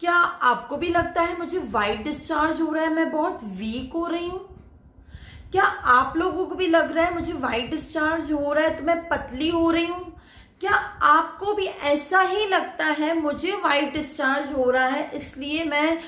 क्या आपको भी लगता है मुझे वाइट डिस्चार्ज हो रहा है, मैं बहुत वीक हो रही हूँ? क्या आप लोगों को भी लग रहा है मुझे वाइट डिस्चार्ज हो रहा है तो मैं पतली हो रही हूँ? क्या आपको भी ऐसा ही लगता है मुझे वाइट डिस्चार्ज हो रहा है इसलिए मैं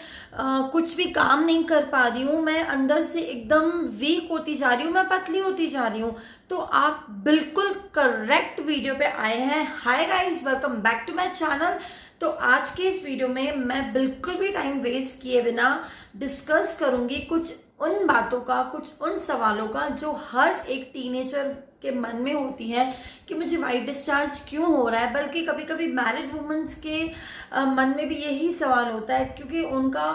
कुछ भी काम नहीं कर पा रही हूँ, मैं अंदर से एकदम वीक होती जा रही हूँ, मैं पतली होती जा रही हूँ? तो आप बिल्कुल करेक्ट वीडियो पे आए हैं। Hi guys, welcome back to my channel. तो आज के इस वीडियो में मैं बिल्कुल भी टाइम वेस्ट किए बिना डिस्कस करूंगी कुछ उन बातों का, कुछ उन सवालों का जो हर एक टीनेजर के मन में होती है कि मुझे वाइट डिस्चार्ज क्यों हो रहा है। बल्कि कभी कभी मैरिड वुमेन्स के मन में भी यही सवाल होता है, क्योंकि उनका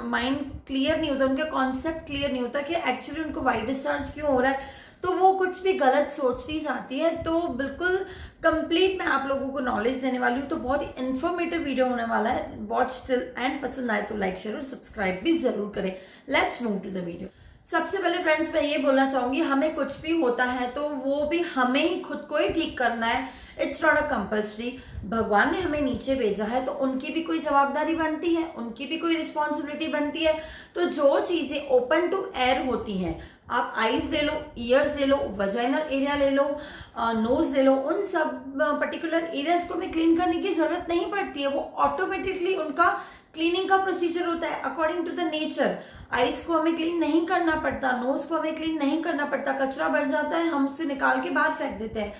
माइंड क्लियर नहीं होता, उनका कॉन्सेप्ट क्लियर नहीं होता कि एक्चुअली उनको वाइट डिस्चार्ज क्यों हो रहा है, तो वो कुछ भी गलत सोचती जाती है। तो बिल्कुल कंप्लीट मैं आप लोगों को नॉलेज देने वाली हूँ, तो बहुत ही इन्फॉर्मेटिव वीडियो होने वाला है। वॉच टिल एंड, पसंद आए तो लाइक शेयर और सब्सक्राइब भी जरूर करें। Let's move to the video. सबसे पहले फ्रेंड्स मैं ये बोलना चाहूंगी, हमें कुछ भी होता है तो वो भी हमें ही खुद को ही ठीक करना है। It's not a compulsory. भगवान ने हमें नीचे भेजा है तो उनकी भी कोई जवाबदारी बनती है, उनकी भी कोई रिस्पॉन्सिबिलिटी बनती है। तो जो चीजें ओपन टू एयर होती हैं, आप आईज ले लो, ईयर्स ले लो, वजाइनल एरिया ले लो, नोज ले लो, उन सब पर्टिकुलर एरियाज को हमें क्लीन करने की जरूरत नहीं पड़ती है। वो ऑटोमेटिकली उनका क्लीनिंग का प्रोसीजर होता है according to the nature. Eyes को हमें क्लीन नहीं करना पड़ता, नोज को हमें क्लीन नहीं करना पड़ता, कचरा बढ़ जाता है, हम उसे निकाल के बाहर फेंक देते हैं।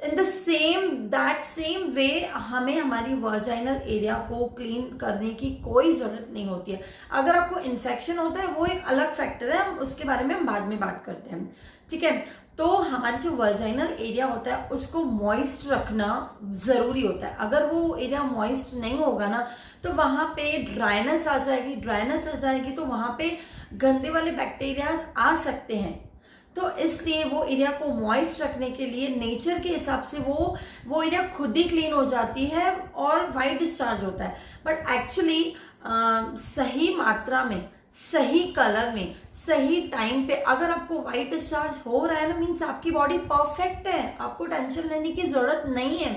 इन द सेम वे हमें हमारी वर्जाइनल एरिया को क्लीन करने की कोई जरूरत नहीं होती है। अगर आपको इन्फेक्शन होता है वो एक अलग फैक्टर है, हम उसके बारे में हम बाद में बात करते हैं, ठीक है। तो हमारी जो वर्जाइनल एरिया होता है उसको मॉइस्ट रखना जरूरी होता है। अगर वो एरिया मॉइस्ट नहीं होगा ना तो वहां पे ड्राइनेस आ जाएगी तो वहां पे गंदे वाले बैक्टीरिया आ सकते हैं। तो इसलिए वो एरिया को मॉइस्ट रखने के लिए नेचर के हिसाब से वो एरिया खुद ही क्लीन हो जाती है और वाइट डिस्चार्ज होता है। बट एक्चुअली सही मात्रा में, सही कलर में, सही टाइम पे अगर आपको वाइट डिस्चार्ज हो रहा है ना, मीन्स आपकी बॉडी परफेक्ट है, आपको टेंशन लेने की जरूरत नहीं है।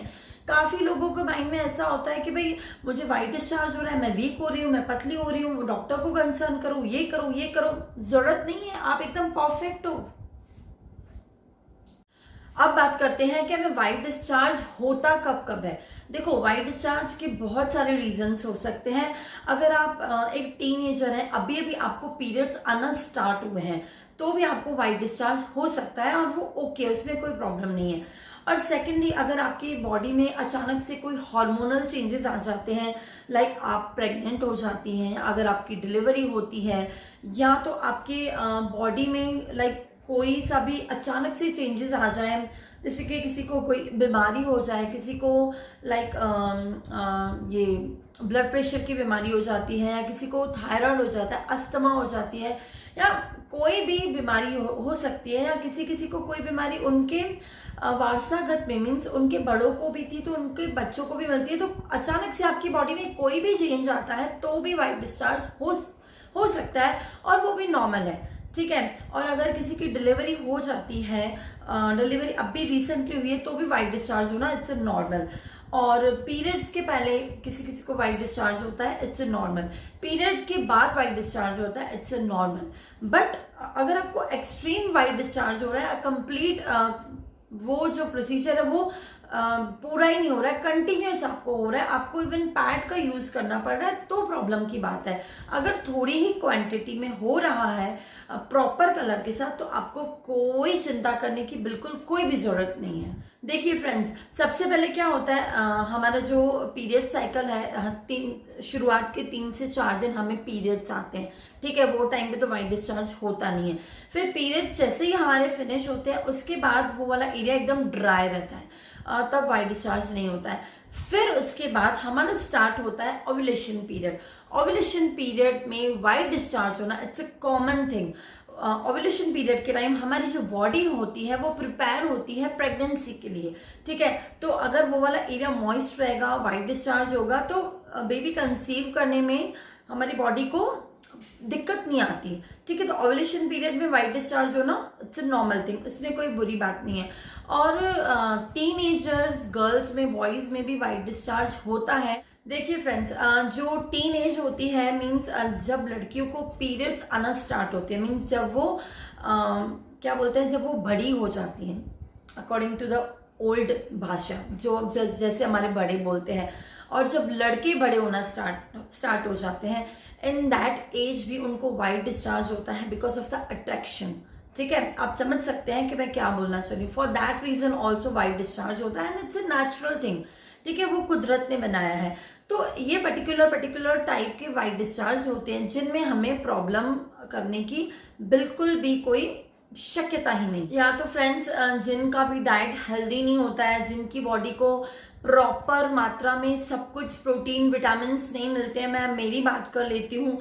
काफी लोगों के माइंड में ऐसा होता है कि भाई मुझे वाइट डिस्चार्ज हो रहा है, मैं वीक हो रही हूँ, मैं पतली हो रही हूँ, डॉक्टर को कंसर्न करूँ, ये करो। जरूरत नहीं है, आप एकदम परफेक्ट हो। अब बात करते हैं कि हमें वाइट डिस्चार्ज होता कब है। देखो, वाइट डिस्चार्ज के बहुत सारे रीजंस हो सकते हैं। अगर आप एक टीनेजर हैं, अभी आपको पीरियड्स आना स्टार्ट हुए हैं, तो भी आपको वाइट डिस्चार्ज हो सकता है और वो ओके, उसमें कोई प्रॉब्लम नहीं है। और सेकेंडली, अगर आपकी बॉडी में अचानक से कोई हार्मोनल चेंजेस आ जाते हैं, लाइक आप प्रेग्नेंट हो जाती हैं, अगर आपकी डिलीवरी होती है, या तो आपके बॉडी में लाइक कोई सा भी अचानक से चेंजेस आ जाए, जैसे कि किसी को कोई बीमारी हो जाए, किसी को लाइक ये ब्लड प्रेशर की बीमारी हो जाती है, या किसी को थायराइड हो जाता है, अस्थमा हो जाती है, या कोई भी बीमारी हो सकती है, या किसी को कोई बीमारी उनके वारसागत में, मीन्स उनके बड़ों को भी थी तो उनके बच्चों को भी मिलती है। तो अचानक से आपकी बॉडी में कोई भी चेंज आता है तो भी वाइट डिस्चार्ज हो सकता है, और वो भी नॉर्मल है, ठीक है। और अगर किसी की डिलीवरी हो जाती है, डिलीवरी अभी रिसेंटली हुई है, तो भी वाइट डिस्चार्ज होना इट्स ए नॉर्मल। और पीरियड्स के पहले किसी को वाइट डिस्चार्ज होता है, इट्स ए नॉर्मल। पीरियड के बाद वाइट डिस्चार्ज होता है, इट्स ए नॉर्मल। बट अगर आपको एक्सट्रीम वाइट डिस्चार्ज हो रहा है, कंप्लीट वो जो प्रोसीजर है वो पूरा ही नहीं हो रहा है, कंटिन्यूस आपको हो रहा है, आपको इवन पैड का यूज करना पड़ रहा है, तो प्रॉब्लम की बात है। अगर थोड़ी ही क्वांटिटी में हो रहा है प्रॉपर कलर के साथ, तो आपको कोई चिंता करने की बिल्कुल कोई भी जरूरत नहीं है। देखिए फ्रेंड्स, सबसे पहले क्या होता है, हमारा जो पीरियड साइकिल है, शुरुआत के 3 से 4 दिन हमें पीरियड्स आते हैं, ठीक है। वो टाइम पे तो वाइट डिस्चार्ज होता नहीं है। फिर पीरियड्स जैसे ही हमारे फिनिश होते हैं, उसके बाद वो वाला एरिया एकदम ड्राई रहता है, तब वाइट डिस्चार्ज नहीं होता है। फिर उसके बाद हमारा स्टार्ट होता है ओव्यूलेशन पीरियड। ओव्यूलेशन पीरियड में वाइट डिस्चार्ज होना it's a common thing. Ovulation period के टाइम हमारी जो बॉडी होती है वो प्रिपेयर होती है प्रेगनेंसी के लिए, ठीक है। तो अगर वो वाला एरिया मॉइस्ट रहेगा, वाइट डिस्चार्ज होगा, तो बेबी कंसीव करने में हमारी बॉडी को दिक्कत नहीं आती, ठीक है। तो ओव्यूलेशन पीरियड में वाइट डिस्चार्ज होना इट्स अ नॉर्मल थिंग, इसमें कोई बुरी बात नहीं है। और टीनेजर्स, गर्ल्स में, बॉयज में भी वाइट डिस्चार्ज होता है, देखिए फ्रेंड्स, जो टीन एज होती है मीन्स जब लड़कियों को पीरियड्स आना स्टार्ट होते हैं, मीन्स जब वो क्या बोलते हैं, जब वो बड़ी हो जाती हैं अकॉर्डिंग टू द ओल्ड भाषा, जो जैसे हमारे बड़े बोलते हैं, और जब लड़के बड़े होना स्टार्ट हो जाते हैं, इन दैट एज भी उनको वाइट डिस्चार्ज होता है बिकॉज ऑफ द अट्रैक्शन। ठीक है, आप समझ सकते हैं कि मैं क्या बोलना चाह रही हूँ। For that reason also white discharge होता है and it's a natural thing. ठीक है, वो कुदरत ने बनाया है। तो ये पर्टिकुलर टाइप के वाइट डिस्चार्ज होते हैं जिनमें हमें प्रॉब्लम करने की बिल्कुल भी कोई शक्यता ही नहीं। या तो फ्रेंड्स, जिनका भी डाइट हेल्दी नहीं होता है, जिनकी बॉडी को प्रॉपर मात्रा में सब कुछ प्रोटीन विटामिन नहीं मिलते हैं। मैं मेरी बात कर लेती हूँ।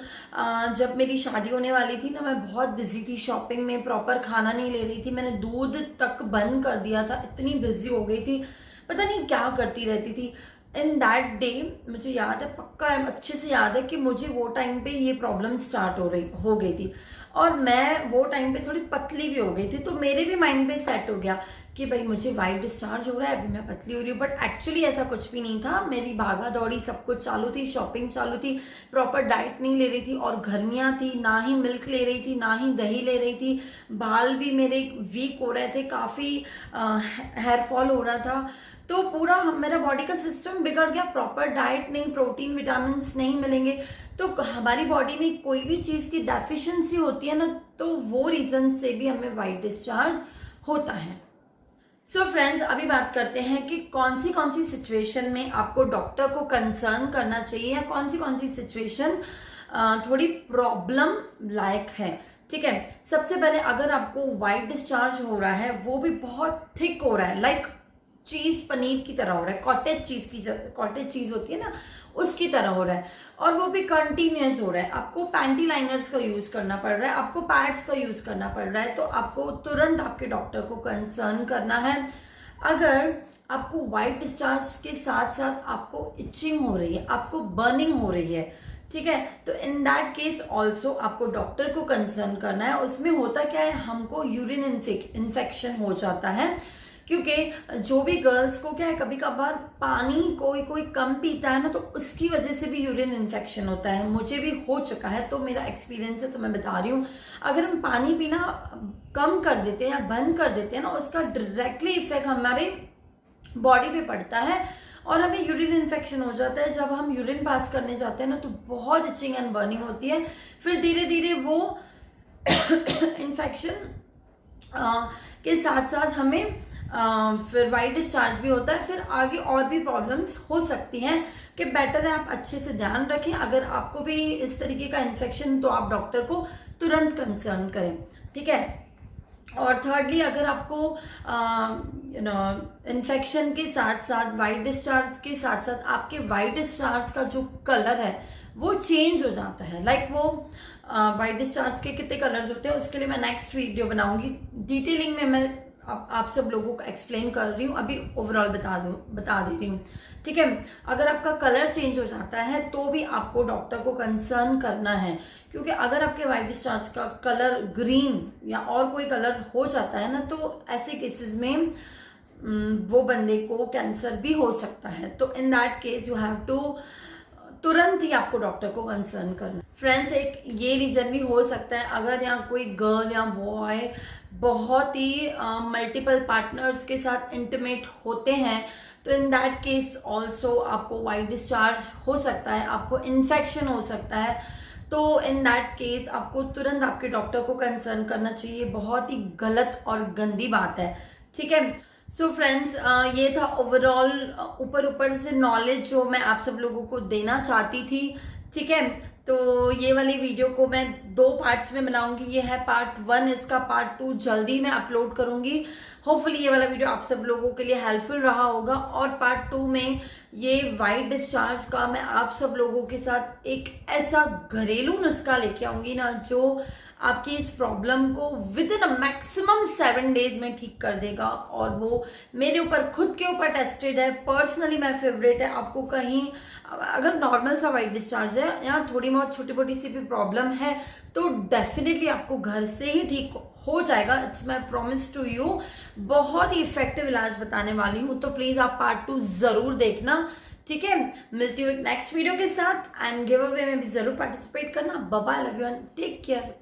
जब मेरी शादी होने वाली थी ना, मैं बहुत बिजी थी शॉपिंग में, प्रॉपर खाना नहीं ले रही थी, मैंने दूध तक बंद कर दिया था, इतनी बिजी हो गई थी, पता नहीं क्या करती रहती थी। इन दैट डे मुझे याद है, पक्का है, अच्छे से याद है कि मुझे वो टाइम पे ये प्रॉब्लम स्टार्ट हो गई थी, और मैं वो टाइम पे थोड़ी पतली भी हो गई थी। तो मेरे भी माइंड में सेट हो गया कि भाई मुझे वाइट डिस्चार्ज हो रहा है, अभी मैं पतली हो रही हूँ। बट एक्चुअली ऐसा कुछ भी नहीं था। मेरी भागा दौड़ी सब कुछ चालू थी, शॉपिंग चालू थी, प्रॉपर डाइट नहीं ले रही थी, और गर्मियाँ थी, ना ही मिल्क ले रही थी, ना ही दही ले रही थी। बाल भी मेरे वीक हो रहे थे, काफ़ी हेयर फॉल हो रहा था। तो पूरा मेरा बॉडी का सिस्टम बिगड़ गया। प्रॉपर डाइट नहीं, प्रोटीन विटामिन नहीं मिलेंगे तो हमारी बॉडी में कोई भी चीज़ की डेफिशिएंसी होती है ना, तो वो रीज़न से भी हमें वाइट डिस्चार्ज होता है। सो फ्रेंड्स, अभी बात करते हैं कि कौन सी सिचुएशन में आपको डॉक्टर को कंसर्न करना चाहिए, या कौन सी सिचुएशन थोड़ी प्रॉब्लम लायक है। ठीक है, सबसे पहले अगर आपको वाइट डिस्चार्ज हो रहा है, वो भी बहुत थिक हो रहा है, लाइक चीज पनीर की तरह हो रहा है, कॉटेज चीज होती है ना, उसकी तरह हो रहा है, और वो भी कंटिन्यूस हो रहा है, आपको पैंटी लाइनर्स का यूज करना पड़ रहा है, आपको पैड्स का यूज करना पड़ रहा है, तो आपको तुरंत आपके डॉक्टर को कंसर्न करना है। अगर आपको वाइट डिस्चार्ज के साथ साथ आपको इचिंग हो रही है, आपको बर्निंग हो रही है, ठीक है, तो इन दैट केस ऑल्सो आपको डॉक्टर को कंसर्न करना है। उसमें होता क्या है, हमको यूरिन इन्फेक्शन हो जाता है, क्योंकि जो भी गर्ल्स को क्या है, कभी कभार पानी कोई कम पीता है ना, तो उसकी वजह से भी यूरिन इन्फेक्शन होता है। मुझे भी हो चुका है, तो मेरा एक्सपीरियंस है, तो मैं बता रही हूँ। अगर हम पानी पीना कम कर देते हैं या बंद कर देते हैं ना, उसका डायरेक्टली इफेक्ट हमारे बॉडी पे पड़ता है और हमें यूरिन इन्फेक्शन हो जाता है। जब हम यूरिन पास करने जाते हैं ना, तो बहुत इचिंग एंड बर्निंग होती है। फिर धीरे धीरे वो इन्फेक्शन के साथ साथ हमें फिर वाइट डिस्चार्ज भी होता है। फिर आगे और भी प्रॉब्लम्स हो सकती हैं, कि बेटर है आप अच्छे से ध्यान रखें। अगर आपको भी इस तरीके का इन्फेक्शन, तो आप डॉक्टर को तुरंत कंसर्न करें। ठीक है, और थर्डली, अगर आपको इन्फेक्शन के साथ साथ वाइट डिस्चार्ज के साथ साथ आपके वाइट डिस्चार्ज का जो कलर है वो चेंज हो जाता है, लाइक वो वाइट डिस्चार्ज के कितने कलर्स होते हैं, उसके लिए मैं नेक्स्ट वीडियो बनाऊंगी, डिटेलिंग में मैं आप सब लोगों को एक्सप्लेन कर रही हूँ, अभी ओवरऑल बता दे रही हूँ। ठीक है, अगर आपका कलर चेंज हो जाता है तो भी आपको डॉक्टर को कंसर्न करना है, क्योंकि अगर आपके वाइट डिस्चार्ज का कलर ग्रीन या और कोई कलर हो जाता है ना, तो ऐसे केसेस में वो बंदे को कैंसर भी हो सकता है। तो in that case you have to तुरंत ही आपको डॉक्टर को कंसर्न करना। फ्रेंड्स, एक ये रीजन भी हो सकता है, अगर यहाँ कोई गर्ल या बॉय बहुत ही मल्टीपल पार्टनर्स के साथ इंटीमेट होते हैं, तो इन दैट केस ऑल्सो आपको वाइट डिस्चार्ज हो सकता है, आपको इन्फेक्शन हो सकता है। तो इन दैट केस आपको तुरंत आपके डॉक्टर को कंसर्न करना चाहिए। बहुत ही गलत और गंदी बात है। ठीक है, सो फ्रेंड्स, ये था ओवरऑल ऊपर से नॉलेज जो मैं आप सब लोगों को देना चाहती थी। ठीक है, तो ये वाली वीडियो को मैं 2 पार्ट्स में बनाऊंगी। ये है पार्ट 1, इसका पार्ट 2 जल्दी मैं अपलोड करूंगी। होपफुली ये वाला वीडियो आप सब लोगों के लिए हेल्पफुल रहा होगा, और पार्ट 2 में ये वाइट डिस्चार्ज का मैं आप सब लोगों के साथ एक ऐसा घरेलू नुस्खा लेके आऊंगी ना, जो आपकी इस प्रॉब्लम को with in a maximum 7 days में ठीक कर देगा। और वो मेरे ऊपर, खुद के ऊपर टेस्टेड है, पर्सनली मैं फेवरेट है। आपको कहीं अगर नॉर्मल सा वाइट डिस्चार्ज है या थोड़ी बहुत छोटी मोटी सी भी प्रॉब्लम है तो डेफिनेटली आपको घर से ही ठीक हो जाएगा। It's my promise to you. बहुत ही इफेक्टिव इलाज बताने वाली हूँ, तो प्लीज आप पार्ट 2 जरूर देखना, ठीक है। मिलती हूँ नेक्स्ट वीडियो के साथ, एंड गिव अवे में भी जरूर पार्टिसिपेट करना। Bye bye, love you and take care.